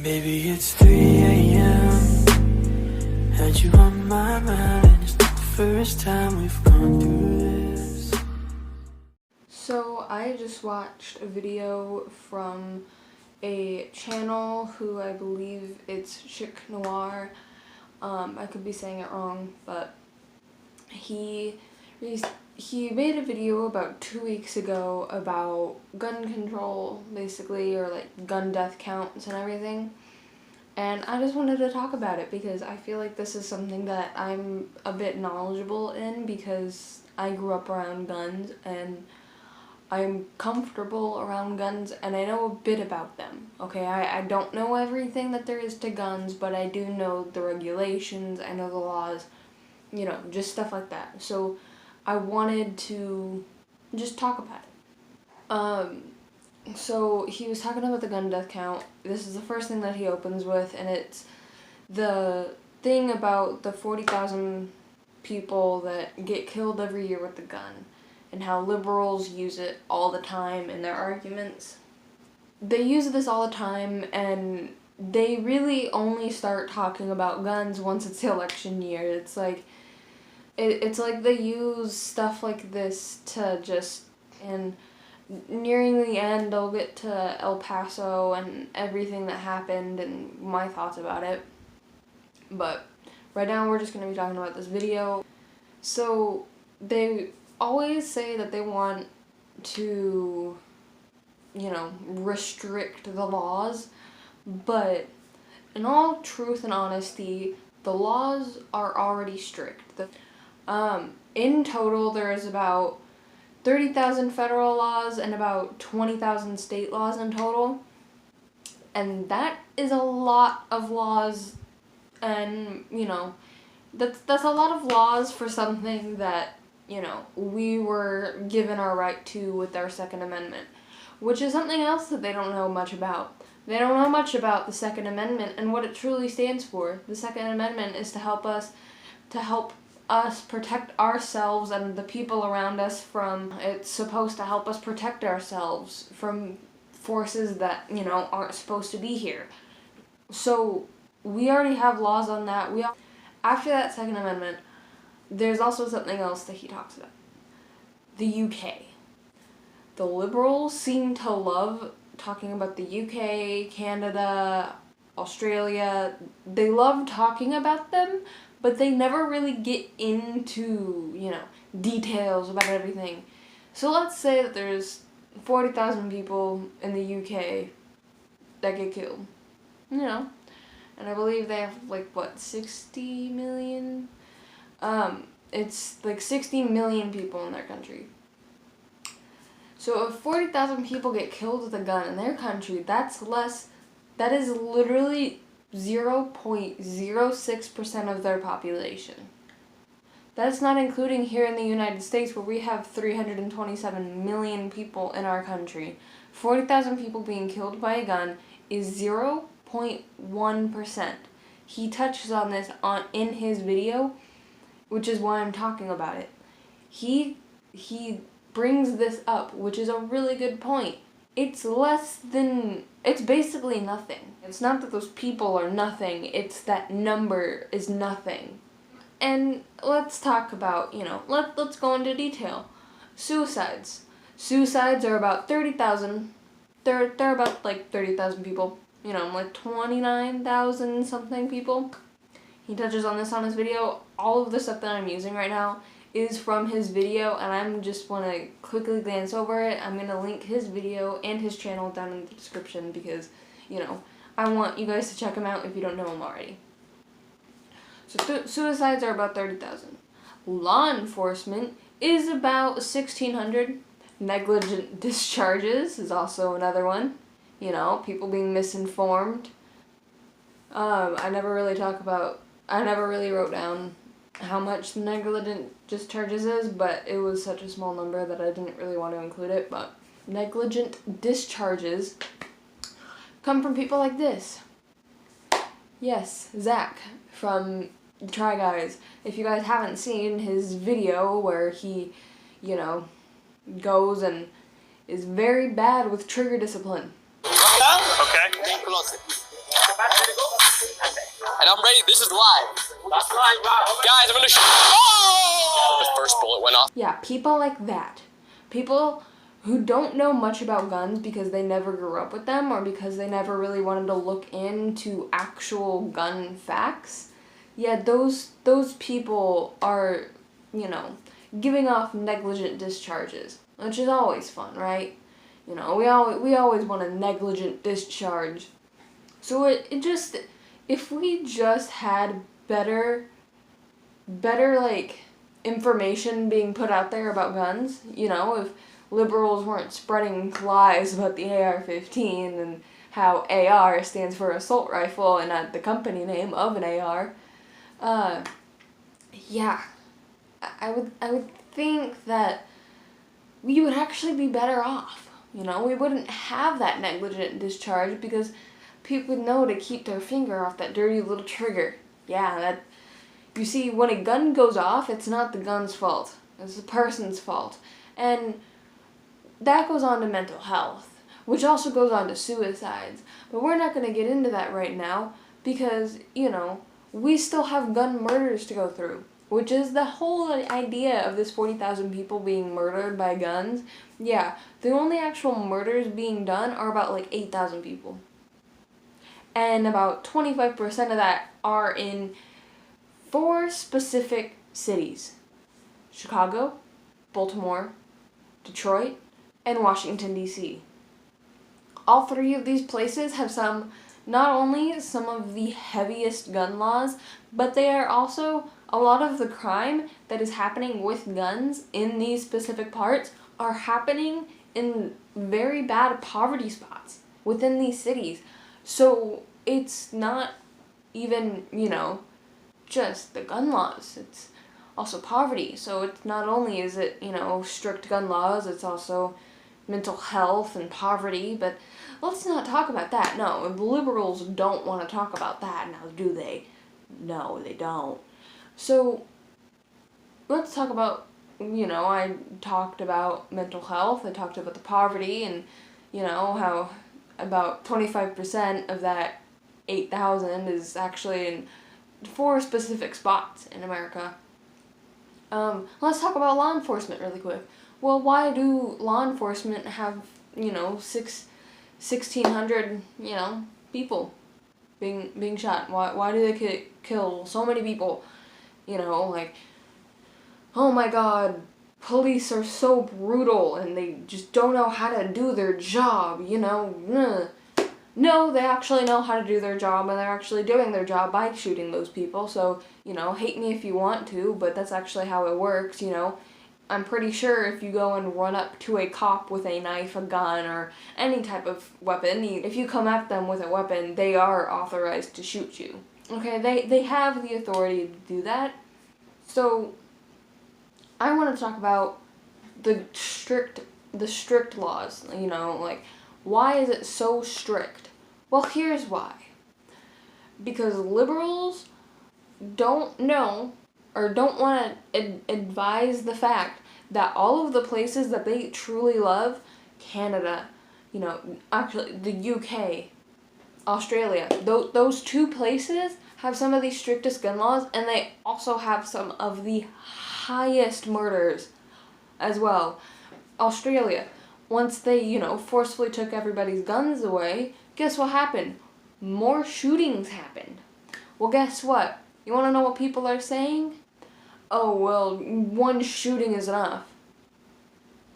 Baby, it's 3 a.m. Had you on my mind, and it's not the first time we've gone through this. So I just watched a video from a channel who I believe it's Chic Noir. I could be saying it wrong, but he made a video about 2 weeks ago about gun control, basically, or like gun death counts and everything. And I just wanted to talk about it because I feel like this is something that I'm a bit knowledgeable in because I grew up around guns and I'm comfortable around guns and I know a bit about them. Okay, I don't know everything that there is to guns, but I do know the regulations, I know the laws, you know, just stuff like that. So I wanted to just talk about it. So he was talking about the gun death count. This is the first thing that he opens with, and it's the thing about the 40,000 people that get killed every year with the gun, and how liberals use it all the time in their arguments. They use this all the time, and they really only start talking about guns once it's the election year. It's like they use stuff like this to just, and nearing the end they'll get to El Paso and everything that happened and my thoughts about it. But right now we're just going to be talking about this video. So they always say that they want to, you know, restrict the laws, but in all truth and honesty, the laws are already strict. In total, there is about 30,000 federal laws and about 20,000 state laws in total, and that is a lot of laws, and, you know, that's a lot of laws for something that, you know, we were given our right to with our Second Amendment, which is something else that they don't know much about. They don't know much about the Second Amendment and what it truly stands for. The Second Amendment is to help us protect ourselves and the people around us from, it's supposed to help us protect ourselves from forces that, you know, aren't supposed to be here. So we already have laws on that. After that Second Amendment, there's also something else that he talks about. The UK. The liberals seem to love talking about the UK, Canada, Australia. They love talking about them, but they never really get into, you know, details about everything. So let's say that there's 40,000 people in the UK that get killed, you know, and I believe they have, like, what, 60 million? It's like 60 million people in their country. So if 40,000 people get killed with a gun in their country, that is literally 0.06% of their population. That's not including here in the United States, where we have 327 million people in our country. 40,000 people being killed by a gun is 0.1%. He touches on this in his video, which is why I'm talking about it. He brings this up, which is a really good point. It's basically nothing. It's not that those people are nothing, it's that number is nothing. And let's talk about, you know, let's go into detail. Suicides. Suicides are about 30,000. They're about like 30,000 people. You know, like 29,000 something people. He touches on this on his video. All of the stuff that I'm using right now is from his video, and I'm just want to quickly glance over it. I'm going to link his video and his channel down in the description because, you know, I want you guys to check him out if you don't know him already. So suicides are about 30,000. Law enforcement is about 1,600. Negligent discharges is also another one. You know, people being misinformed. I never really wrote down how much negligent discharges is, but it was such a small number that I didn't really want to include it. But negligent discharges come from people like this. Yes, Zach from the Try Guys. If you guys haven't seen his video where he, you know, goes and is very bad with trigger discipline. Okay. And I'm ready. This is live. That's live, guys, I'm gonna shoot. Oh! The first bullet went off. Yeah, people like that. People who don't know much about guns because they never grew up with them or because they never really wanted to look into actual gun facts. Yeah, those people are, you know, giving off negligent discharges, which is always fun, right? You know, we always want a negligent discharge. So it just, if we just had better like information being put out there about guns, you know, if liberals weren't spreading lies about the AR-15 and how AR stands for assault rifle and not the company name of an AR, yeah, I would think that we would actually be better off. You know, we wouldn't have that negligent discharge because people would know to keep their finger off that dirty little trigger. Yeah, that. You see, when a gun goes off, it's not the gun's fault. It's the person's fault. And that goes on to mental health, which also goes on to suicides. But we're not going to get into that right now because, you know, we still have gun murders to go through, which is the whole idea of this 40,000 people being murdered by guns. Yeah, the only actual murders being done are about like 8,000 people. And about 25% of that are in 4 specific cities: Chicago, Baltimore, Detroit, and Washington, D.C. All 3 of these places have not only some of the heaviest gun laws, but they are also, a lot of the crime that is happening with guns in these specific parts are happening in very bad poverty spots within these cities. So it's not even, you know, just the gun laws, it's also poverty. So it's not only is it, you know, strict gun laws, it's also mental health and poverty. But let's not talk about that. No, the liberals don't want to talk about that now, do they? No, they don't. So let's talk about, you know, I talked about mental health, I talked about the poverty, and, you know, how about 25% of that 8,000 is actually in 4 specific spots in America. Let's talk about law enforcement really quick. Well, why do law enforcement have, you know, 1,600, you know, people being shot? Why do they kill so many people? You know, like, oh my God, police are so brutal and they just don't know how to do their job, you know. No, they actually know how to do their job, and they're actually doing their job by shooting those people. So, you know, hate me if you want to, but that's actually how it works, you know. I'm pretty sure if you go and run up to a cop with a knife, a gun, or any type of weapon, if you come at them with a weapon, they are authorized to shoot you. Okay, they have the authority to do that. So, I want to talk about the strict laws, you know, like, why is it so strict? Well, here's why. Because liberals don't know or don't want to advise the fact that all of the places that they truly love, Canada, you know, actually the UK, Australia, those 2 places have some of the strictest gun laws, and they also have some of the highest murders as well. Australia, once they, you know, forcefully took everybody's guns away, guess what happened? More shootings happened. Well, guess what? You want to know what people are saying? Oh, well, 1 shooting is enough.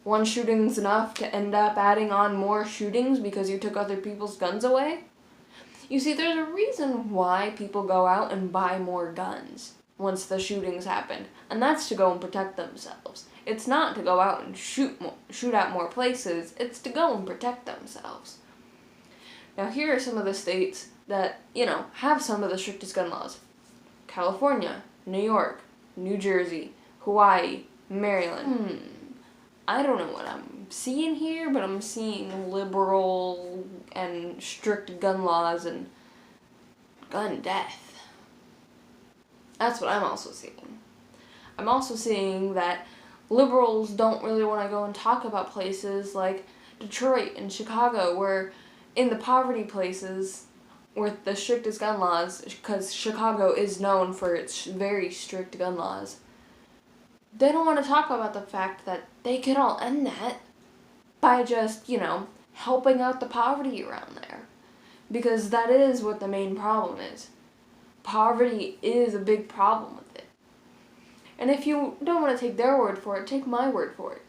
1 shooting's enough to end up adding on more shootings because you took other people's guns away? You see, there's a reason why people go out and buy more guns once the shootings happened, and that's to go and protect themselves. It's not to go out and shoot out more places, it's to go and protect themselves. Now, here are some of the states that, you know, have some of the strictest gun laws. California, New York, New Jersey, Hawaii, Maryland. I don't know what I'm seeing here, but I'm seeing liberal and strict gun laws and gun death. That's what I'm also seeing. I'm also seeing that liberals don't really want to go and talk about places like Detroit and Chicago, where in the poverty places, with the strictest gun laws, because Chicago is known for its very strict gun laws, they don't want to talk about the fact that they could all end that by just, helping out the poverty around there. Because that is what the main problem is. Poverty is a big problem with it. And if you don't want to take their word for it, take my word for it.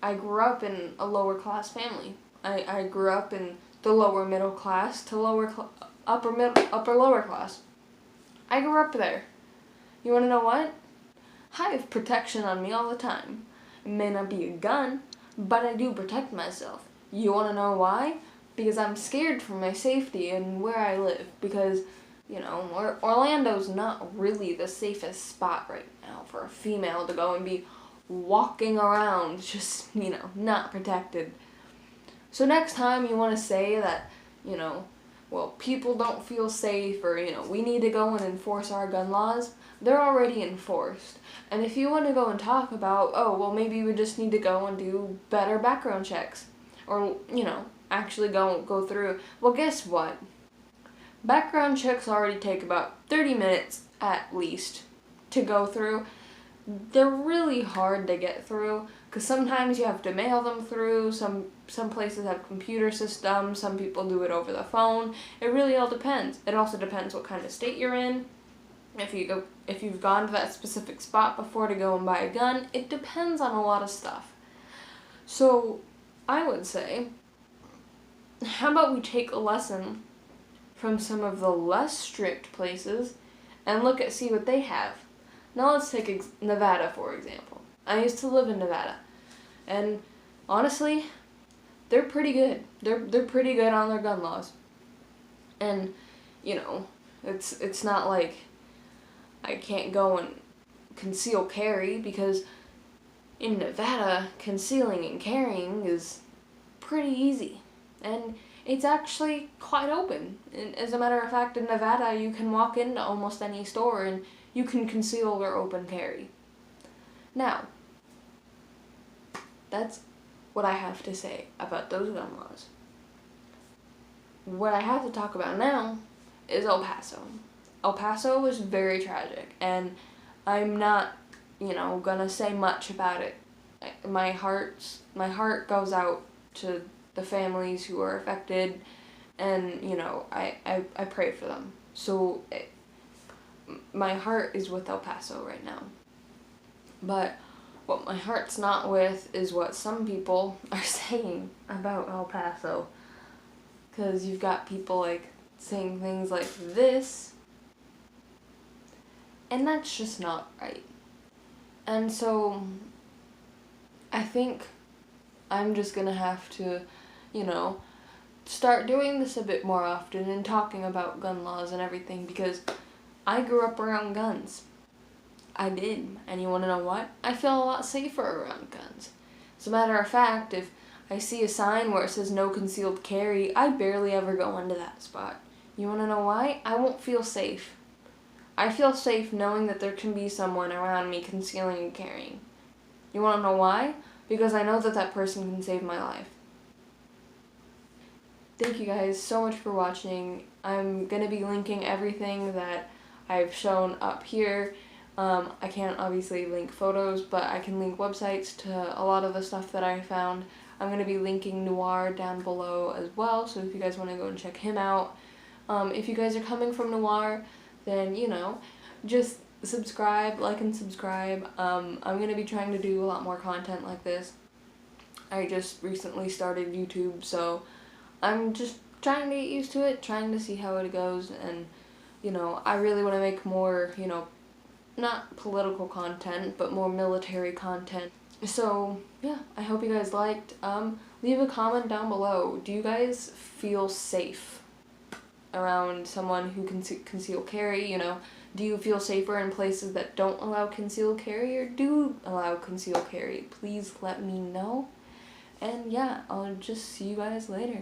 I grew up in a lower class family. I grew up in the lower middle class to upper lower class. I grew up there. You want to know what? I have protection on me all the time. It may not be a gun, but I do protect myself. You want to know why? Because I'm scared for my safety and where I live. Because, Orlando's not really the safest spot right now for a female to go and be walking around just, not protected. So next time you want to say that, people don't feel safe or, we need to go and enforce our gun laws, they're already enforced. And if you want to go and talk about, maybe we just need to go and do better background checks or, actually go through, well, guess what? Background checks already take about 30 minutes at least to go through. They're really hard to get through because sometimes you have to mail them through. Some places have computer systems. Some people do it over the phone. It really all depends. It also depends what kind of state you're in. If you've gone to that specific spot before to go and buy a gun, it depends on a lot of stuff. So I would say, how about we take a lesson from some of the less strict places and see what they have. Now let's take Nevada, for example. I used to live in Nevada, and honestly, they're pretty good. They're pretty good on their gun laws. And, it's not like I can't go and conceal carry, because in Nevada, concealing and carrying is pretty easy. And it's actually quite open. And as a matter of fact, in Nevada, you can walk into almost any store and you can conceal or open carry. Now, that's what I have to say about those gun laws. What I have to talk about now is El Paso. El Paso was very tragic, and I'm not, gonna say much about it. My heart goes out to the families who are affected, and, I pray for them. So, my heart is with El Paso right now. But what my heart's not with is what some people are saying about El Paso. Because you've got people, saying things like this, and that's just not right. And so, I think I'm just gonna have to, start doing this a bit more often and talking about gun laws and everything, because I grew up around guns. I did. And you want to know what? I feel a lot safer around guns. As a matter of fact, if I see a sign where it says no concealed carry, I barely ever go into that spot. You want to know why? I won't feel safe. I feel safe knowing that there can be someone around me concealing and carrying. You want to know why? Because I know that person can save my life. Thank you guys so much for watching. I'm going to be linking everything that I've shown up here. I can't obviously link photos, but I can link websites to a lot of the stuff that I found. I'm going to be linking Noire down below as well, so if you guys want to go and check him out. If you guys are coming from Noire, then, just subscribe, like and subscribe. I'm going to be trying to do a lot more content like this. I just recently started YouTube, so I'm just trying to get used to it, trying to see how it goes, and, I really want to make more, not political content, but more military content. So, yeah, I hope you guys liked. Leave a comment down below. Do you guys feel safe around someone who can conceal carry? Do you feel safer in places that don't allow concealed carry or do allow concealed carry? Please let me know. And yeah, I'll just see you guys later.